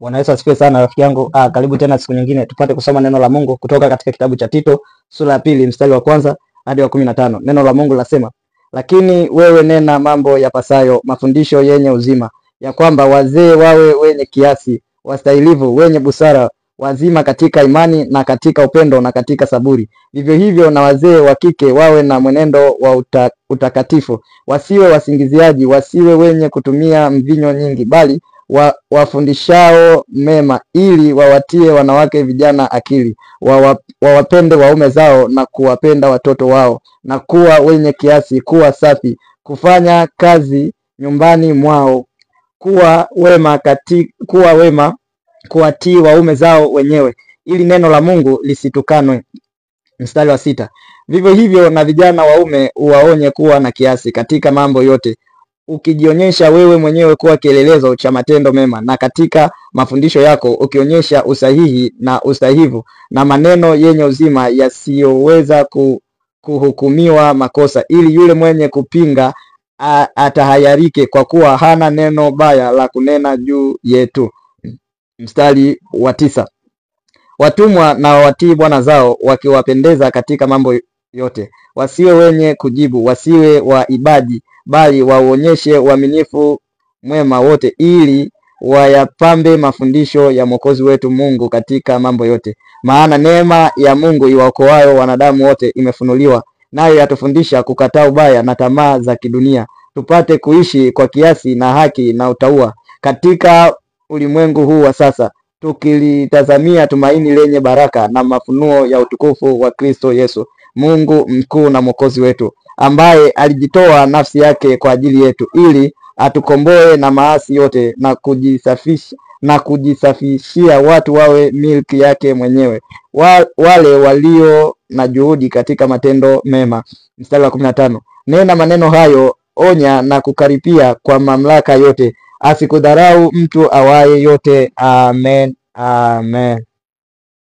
Bwana Yesu asifiwe sana rafiki yangu. Karibu tena siku nyingine tupate kusoma neno la Mungu kutoka katika kitabu cha Tito sura ya 2 mstari wa 1 hadi wa 15. Neno la Mungu lasema, lakini wewe nena mambo yapasayo mafundisho yenye uzima, ya kwamba wazee wawe wenye kiasi, wastahilivu, wenye busara, wazima katika imani na katika upendo na katika saburi. Vivyo hivyo na wazee wa kike wawe na mwenendo wa utakatifu, wasiwe wasingiziaji, wasiwe wenye kutumia mvinyo nyingi, bali wafundishao mema, ili wawatie wanawake vijana akili, wawapende waume zao na kuwapenda watoto wao, na kuwa wenye kiasi, kuwa safi, kufanya kazi nyumbani mwao, kuwa wema, kuwatii waume zao wenyewe, ili neno la Mungu lisitukanwe. Mstari wa 6. Vivyo hivyo na vijana waume uwaonye kuwa na kiasi katika mambo yote, ukijionyesha wewe mwenyewe kuwa kielelezo cha matendo mema, na katika mafundisho yako ukionyesha usahihi na ustahivu na maneno yenye uzima yasiyoweza kuhukumiwa makosa, ili yule mwenye kupinga atahayarike, kwa kuwa hana neno baya la kunena juu yetu. Mstari wa 9. Watumwa na watii bwana zao, wakiwapendeza katika mambo yote, wasiwe wenye kujibu, wasiwe waibaji, bali waonyeshe uaminifu mwema wote, ili wayapambe mafundisho ya Mwokozi wetu Mungu katika mambo yote. Maana neema ya Mungu iwaokoayo wanadamu wote imefunuliwa, nayo yatufundisha kukataa ubaya na tamaa za kidunia, tupate kuishi kwa kiasi na haki na utauwa katika ulimwengu huu wa sasa, tukilitazamia tumaini lenye baraka na mafunuo ya utukufu wa Kristo Yesu, Mungu mkuu na Mwokozi wetu, ambaye alijitoa nafsi yake kwa ajili yetu, ili atukomboe na maasi yote na kujisafishia watu wawe milki yake mwenyewe, wale walio na juhudi katika matendo mema. Mstari wa 15. Nena maneno hayo, onya na kukaripia kwa mamlaka yote, asikudharau mtu awaye yote. Amen. Amen.